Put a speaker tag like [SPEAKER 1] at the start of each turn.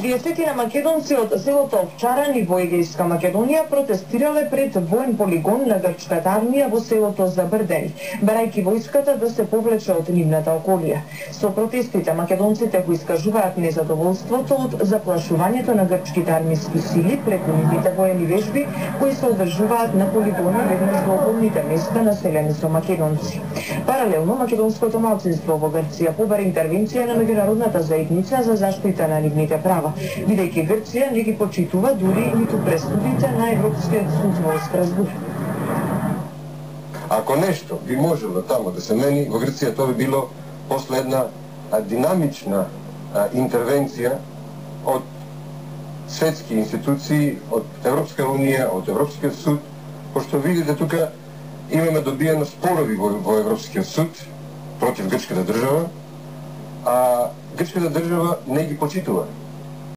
[SPEAKER 1] 30 македонци од селото Овчарани во Егејска Македонија протестирале пред воен полигон на грчката армија во селото Забрдени, барајќи војската да се повлече од нивната околија. Со протестите македонците го искажуваат незадоволството од заплашувањето на грчките армиски сили преку нивните воени вежби кои се одржуваат на полигони веднаш во околните места населени со македонци. Паралелно, македонското малцинство во Грција побара интервенција на меѓународната заедница за заштита на нивните права, бидејќи Грција не ги почитува дури ниту пресудите на Европскиот суд во Страсбург.
[SPEAKER 2] Ако нешто би можело тамо да се мени, во Грција тоа би било после една динамична интервенција од светски институции, од Европска унија, од Европскиот суд, пошто видите тука имаме добиено спорови во Европскиот суд против грчката држава, а грчката држава не ги почитува.